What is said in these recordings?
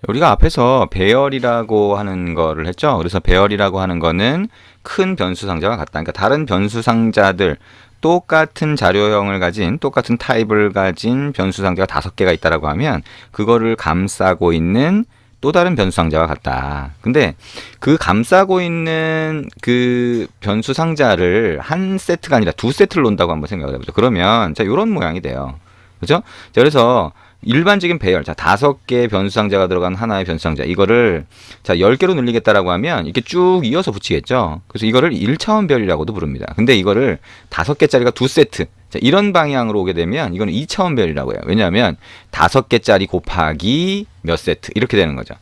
우리가 앞에서 배열이라고 하는 거를 했죠. 그래서 배열이라고 하는 거는 큰 변수 상자와 같다. 그러니까 다른 변수 상자들, 똑같은 자료형을 가진, 똑같은 타입을 가진 변수 상자가 5개가 있다라고 하면 그거를 감싸고 있는 또 다른 변수 상자와 같다. 근데 그 감싸고 있는 그 변수 상자를 한 세트가 아니라 두 세트를 놓는다고 한번 생각을 해보죠. 그러면 자, 이런 모양이 돼요. 그죠? 자, 그래서 일반적인 배열, 자, 5개의 변수 상자가 들어간 하나의 변수 상자. 이거를 자, 10개로 늘리겠다라고 하면 이렇게 쭉 이어서 붙이겠죠. 그래서 이거를 1차원 별이라고도 부릅니다. 근데 이거를 5개짜리가 두 세트. 자, 이런 방향으로 오게 되면 이거는 2차원 별이라고 해요. 왜냐하면 5개짜리 곱하기 몇 세트 이렇게 되는 거죠.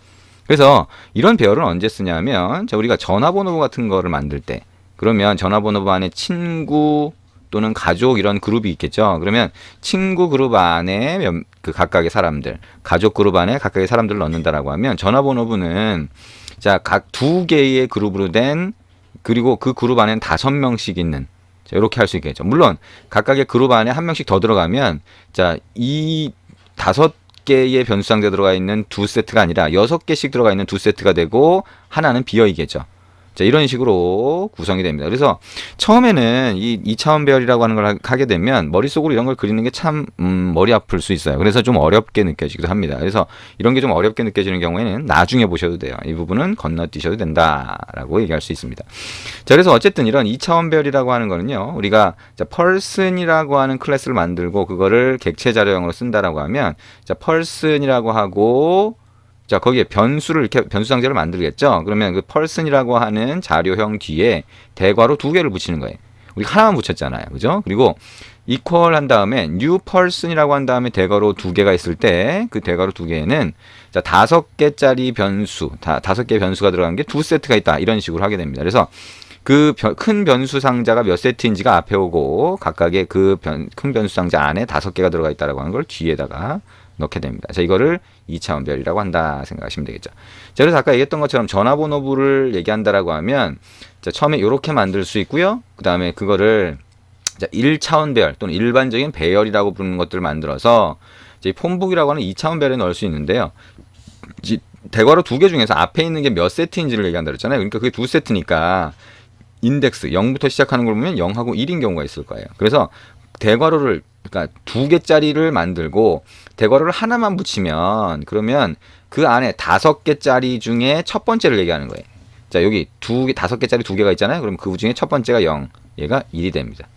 그래서 이런 배열은 언제 쓰냐면 자, 우리가 전화번호 같은 거를 만들 때 그러면 전화번호 안에 친구 또는 가족 이런 그룹이 있겠죠. 그러면 친구 그룹 안에 그 각각의 사람들, 가족 그룹 안에 각각의 사람들을 넣는다라고 하면 전화번호부는 자, 각 2개의 그룹으로 된 그리고 그 그룹 안에는 5명씩 있는 자, 이렇게 할 수 있겠죠. 물론 각각의 그룹 안에 한 명씩 더 들어가면 자, 이 5개의 변수 상자 들어가 있는 두 세트가 아니라 6개씩 들어가 있는 두 세트가 되고 하나는 비어 있겠죠. 자, 이런 식으로 구성이 됩니다. 그래서 처음에는 이 2차원 배열이라고 하는 걸 하게 되면 머릿속으로 이런 걸 그리는 게 참 머리 아플 수 있어요. 그래서 좀 어렵게 느껴지기도 합니다. 그래서 이런 게 좀 어렵게 느껴지는 경우에는 나중에 보셔도 돼요. 이 부분은 건너뛰셔도 된다라고 얘기할 수 있습니다. 자, 그래서 어쨌든 이런 2차원 배열이라고 하는 거는요. 우리가 자, person이라고 하는 클래스를 만들고 그거를 객체 자료형으로 쓴다라고 하면 자, person이라고 하고 자, 거기에 변수를 이렇게 변수 상자를 만들겠죠. 그러면 그 person이라고 하는 자료형 뒤에 대괄호 2개를 붙이는 거예요. 우리 하나만 붙였잖아요. 그죠? 그리고 equal 한 다음에 new person이라고 한 다음에 대괄호 2개가 있을 때 그 대괄호 2개에는 자, 5개짜리 변수, 5개의 변수가 들어간 게 두 세트가 있다. 이런 식으로 하게 됩니다. 그래서 그 큰 변수 상자가 몇 세트인지가 앞에 오고 각각의 그 큰 변수 상자 안에 5개가 들어가 있다라고 하는 걸 뒤에다가 넣게 됩니다. 자, 이거를 2차원 별이라고 한다 생각하시면 되겠죠. 자, 그래서 아까 얘기했던 것처럼 전화번호부를 얘기한다라고 하면 자, 처음에 이렇게 만들 수 있고요. 그 다음에 그거를 자, 1차원 배열 또는 일반적인 배열이라고 부르는 것들을 만들어서 이제 폰북이라고 하는 2차원 배열에 넣을 수 있는데요. 대괄호 2개 중에서 앞에 있는 게 몇 세트인지를 얘기한다 그랬잖아요. 그러니까 그게 두 세트니까 인덱스 0부터 시작하는 걸 보면 0하고 1인 경우가 있을 거예요. 그래서 대괄호를 그러니까 2개짜리를 만들고 대괄호를 하나만 붙이면 그러면 그 안에 5개짜리 중에 첫 번째를 얘기하는 거예요. 자, 여기 5개짜리 2개가 있잖아요. 그럼 그 중에 첫 번째가 0, 얘가 1이 됩니다.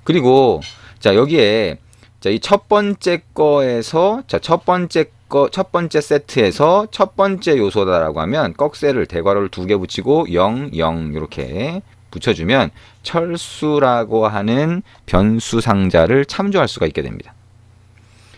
그리고 자, 여기에 자, 이 첫 번째 거에서 자, 첫 번째 세트에서 첫 번째 요소다라고 하면 꺽쇠를 대괄호를 2개 붙이고 0, 0 이렇게 붙여주면 철수라고 하는 변수 상자를 참조할 수가 있게 됩니다.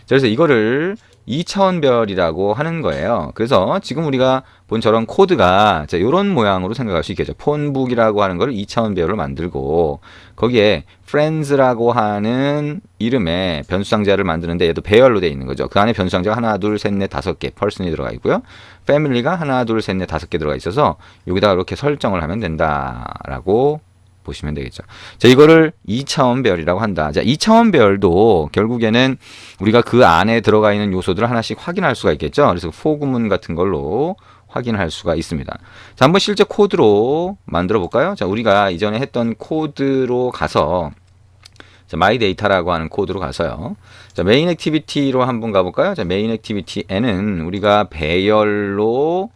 그래서 이거를 2차원 별이라고 하는 거예요. 그래서 지금 우리가 본 저런 코드가 자, 이런 모양으로 생각할 수 있겠죠. 폰북이라고 하는 걸 2차원 별로 만들고 거기에 friends라고 하는 이름의 변수 상자를 만드는데 얘도 배열로 되어 있는 거죠. 그 안에 변수 상자가 하나, 둘, 셋, 넷, 5개 person이 들어가 있고요. family가 하나, 둘, 셋, 넷, 5개 들어가 있어서 여기다가 이렇게 설정을 하면 된다라고 보시면 되겠죠. 자, 이거를 2차원 배열이라고 한다. 자, 2차원 배열도 결국에는 우리가 그 안에 들어가 있는 요소들을 하나씩 확인할 수가 있겠죠. 그래서 for 구문 같은 걸로 확인할 수가 있습니다. 자, 한번 실제 코드로 만들어 볼까요? 자, 우리가 이전에 했던 코드로 가서 자, my data라고 하는 코드로 가서요. 자, main activity로 한번 가볼까요? 자, main activity에는 우리가 배열로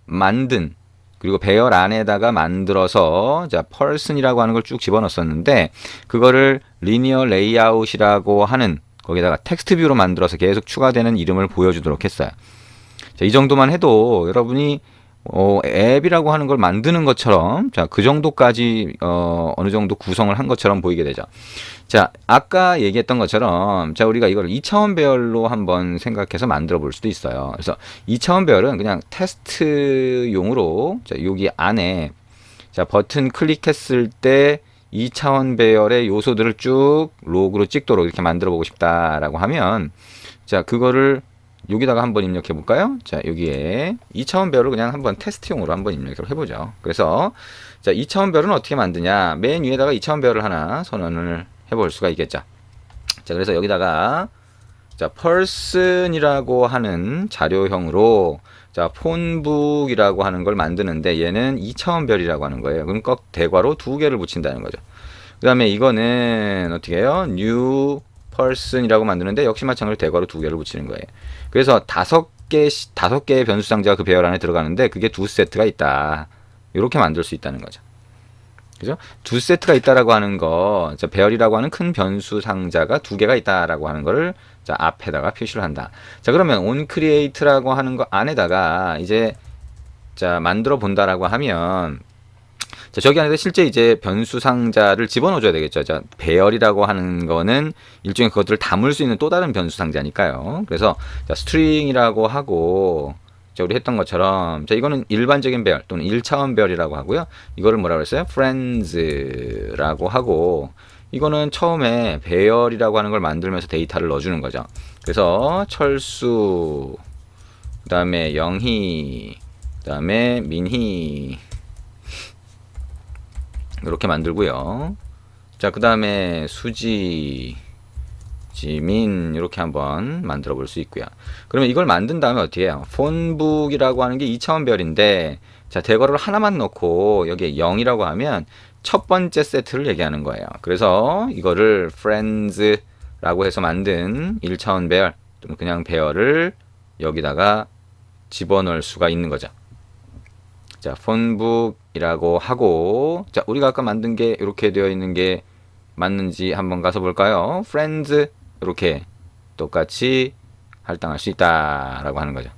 만든 그리고 배열 안에다가 만들어서 자, person이라고 하는 걸 쭉 집어넣었었는데 그거를 linear layout이라고 하는 거기다가 텍스트 뷰로 만들어서 계속 추가되는 이름을 보여주도록 했어요. 자, 이 정도만 해도 여러분이 앱이라고 하는 걸 만드는 것처럼 자, 그 정도까지 어느 정도 구성을 한 것처럼 보이게 되죠. 자, 아까 얘기했던 것처럼 자, 우리가 이걸 2차원 배열로 한번 생각해서 만들어 볼 수도 있어요. 그래서 2차원 배열은 그냥 테스트용으로 자, 여기 안에 자, 버튼 클릭했을 때 2차원 배열의 요소들을 쭉 로그로 찍도록 이렇게 만들어 보고 싶다라고 하면 자, 그거를 여기다가 한번 입력해 볼까요? 자, 여기에 2차원 배열을 그냥 한번 테스트용으로 한번 입력해 보죠. 그래서 자, 2차원 배열은 어떻게 만드냐? 맨 위에다가 2차원 배열을 하나 선언을 해 볼 수가 있겠죠. 자, 그래서 여기다가 자, person이라고 하는 자료형으로 자, 폰북이라고 하는 걸 만드는데 얘는 2차원 별이라고 하는 거예요. 그럼 꼭 대괄호 2개를 붙인다는 거죠. 그 다음에 이거는 어떻게 해요? new person이라고 만드는데 역시 마찬가지로 대괄호 2개를 붙이는 거예요. 그래서 5개의 변수 상자가 그 배열 안에 들어가는데 그게 2세트가 있다. 이렇게 만들 수 있다는 거죠. 그죠? 2세트가 있다라고 하는 거, 자, 배열이라고 하는 큰 변수 상자가 2개가 있다라고 하는 거를 자, 앞에다가 표시를 한다. 자, 그러면 onCreate라고 하는 거 안에다가 이제 자, 만들어 본다라고 하면 자, 저기 안에서 실제 이제 변수 상자를 집어넣어 줘야 되겠죠. 자, 배열이라고 하는 거는 일종의 그것들을 담을 수 있는 또 다른 변수 상자니까요. 그래서 자, 스트링이라고 하고 자, 우리 했던 것처럼 자, 이거는 일반적인 배열 또는 1차원 배열이라고 하고요. 이거를 뭐라고 했어요? friends라고 하고 이거는 처음에 배열이라고 하는 걸 만들면서 데이터를 넣어주는 거죠. 그래서 철수 그 다음에 영희 그 다음에 민희 이렇게 만들고요. 자, 그 다음에 수지, 지민 이렇게 한번 만들어 볼 수 있고요. 그러면 이걸 만든 다음에 어떻게 해요? 폰북이라고 하는 게 2차원 별인데 자, 대괄호를 하나만 넣고 여기에 0이라고 하면 첫 번째 세트를 얘기하는 거예요. 그래서 이거를 friends라고 해서 만든 1차원 배열 또는 그냥 배열을 여기다가 집어넣을 수가 있는 거죠. 자, 폰북이라고 하고 자, 우리가 아까 만든 게 이렇게 되어 있는 게 맞는지 한번 가서 볼까요? friends 이렇게 똑같이 할당할 수 있다라고 하는 거죠.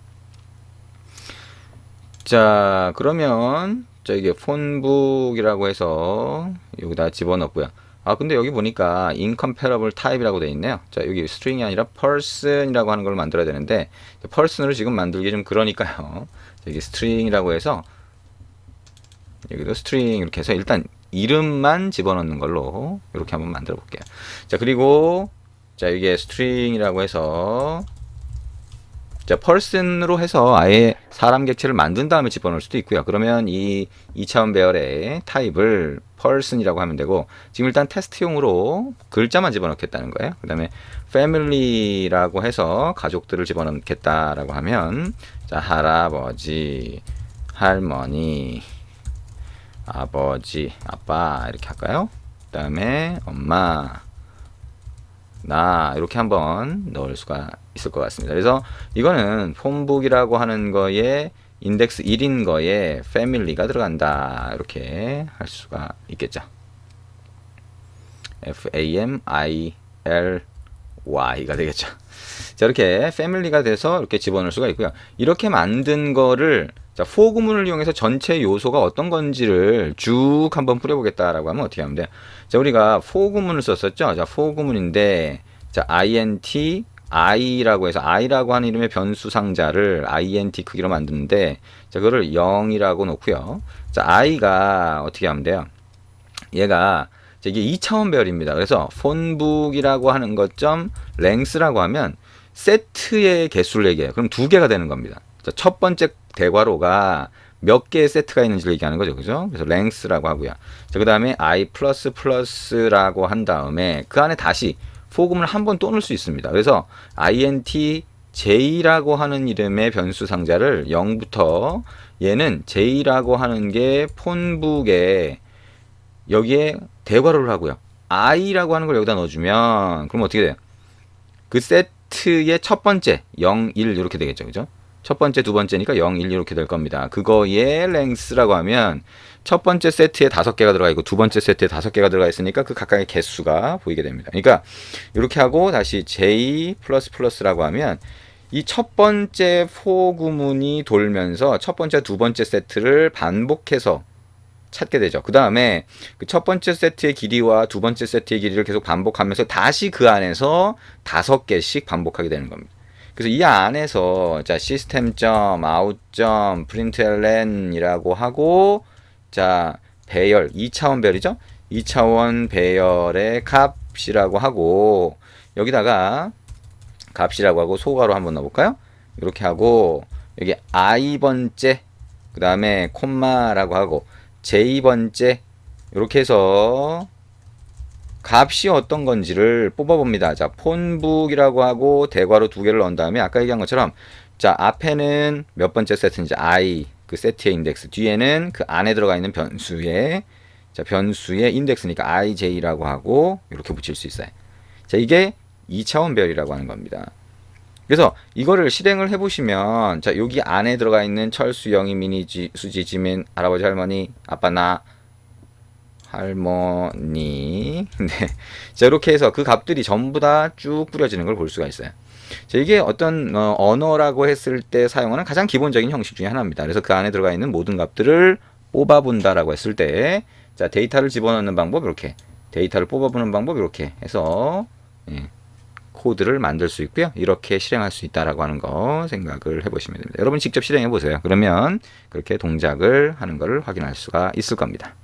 자, 그러면 자, 이게 폰북이라고 해서 여기다 집어넣고요. 아, 근데 여기 보니까 incomparable type이라고 되어 있네요. 자, 여기 string이 아니라 person이라고 하는 걸 만들어야 되는데 person을 지금 만들기 좀 그러니까요. 여기 string이라고 해서 여기도 스트링 이렇게 해서 일단 이름만 집어넣는 걸로 이렇게 한번 만들어 볼게요. 자, 그리고 자, 이게 스트링이라고 해서 자, person으로 해서 아예 사람 객체를 만든 다음에 집어넣을 수도 있고요. 그러면 이 2차원 배열의 타입을 person이라고 하면 되고 지금 일단 테스트용으로 글자만 집어넣겠다는 거예요. 그 다음에 family라고 해서 가족들을 집어넣겠다라고 하면 자, 할아버지, 할머니, 아버지, 아빠 이렇게 할까요? 그 다음에 엄마, 나 이렇게 한번 넣을 수가 있을 것 같습니다. 그래서 이거는 폰북이라고 하는 거에 인덱스 1인 거에 family가 들어간다 이렇게 할 수가 있겠죠. family가 되겠죠. 자, 이렇게 family가 돼서 이렇게 집어넣을 수가 있고요. 이렇게 만든 거를 자, for 구문을 이용해서 전체 요소가 어떤 건지를 쭉 한번 뿌려보겠다라고 하면 어떻게 하면 돼요? 자, 우리가 for 구문을 썼었죠? 자, for 구문인데, 자, int, i라고 해서, i라고 하는 이름의 변수 상자를 int 크기로 만드는데, 자, 그거를 0이라고 놓고요. 자, i가 어떻게 하면 돼요? 얘가, 자, 이게 2차원 배열입니다. 그래서, 폰북이라고 하는 것점 length라고 하면, 세트의 개수를 얘기해요. 그럼 2개가 되는 겁니다. 자, 첫 번째 대괄호가 몇 개의 세트가 있는지를 얘기하는 거죠. 그죠? 그래서 length라고 하고요. 자, 그 다음에 i++라고 한 다음에 그 안에 다시 for 구문을 한 번 또 넣을 수 있습니다. 그래서 intj라고 하는 이름의 변수 상자를 0부터 얘는 j라고 하는 게 폰북에 여기에 대괄호를 하고요. i라고 하는 걸 여기다 넣어주면 그럼 어떻게 돼요? 그 세트의 첫 번째 0, 1 이렇게 되겠죠. 그죠? 첫 번째, 두 번째니까 0, 1 이렇게 될 겁니다. 그거의 length라고 하면 첫 번째 세트에 5개가 들어가 있고 두 번째 세트에 5개가 들어가 있으니까 그 각각의 개수가 보이게 됩니다. 그러니까 이렇게 하고 다시 j++라고 하면 이 첫 번째 for 구문이 돌면서 첫 번째, 두 번째 세트를 반복해서 찾게 되죠. 그 다음에 그 첫 번째 세트의 길이와 두 번째 세트의 길이를 계속 반복하면서 다시 그 안에서 5개씩 반복하게 되는 겁니다. 그래서 이 안에서 자 system.out.println이라고 하고 자 배열 2차원 배열이죠. 2차원 배열의 값이라고 하고 여기다가 값이라고 하고 소괄호 한번 넣어볼까요? 이렇게 하고 여기 i번째 그 다음에 콤마라고 하고 j번째 이렇게 해서 값이 어떤 건지를 뽑아봅니다. 자, 폰북이라고 하고 대괄호 두 개를 넣은 다음에 아까 얘기한 것처럼 자, 앞에는 몇 번째 세트인지 i 그 세트의 인덱스, 뒤에는 그 안에 들어가 있는 변수의 자, 변수의 인덱스니까 ij라고 하고 이렇게 붙일 수 있어요. 자, 이게 2차원 배열이라고 하는 겁니다. 그래서 이거를 실행을 해보시면 자, 여기 안에 들어가 있는 철수, 영희, 민희, 수지, 지민, 할아버지, 할머니, 아빠, 나, 할머니 네. 자, 이렇게 해서 그 값들이 전부 다 쭉 뿌려지는 걸 볼 수가 있어요. 자, 이게 어떤 언어라고 했을 때 사용하는 가장 기본적인 형식 중에 하나입니다. 그래서 그 안에 들어가 있는 모든 값들을 뽑아본다라고 했을 때 자, 데이터를 집어넣는 방법 이렇게, 데이터를 뽑아보는 방법 이렇게 해서 예, 코드를 만들 수 있고요. 이렇게 실행할 수 있다라고 하는 거 생각을 해보시면 됩니다. 여러분 직접 실행해 보세요. 그러면 그렇게 동작을 하는 것을 확인할 수가 있을 겁니다.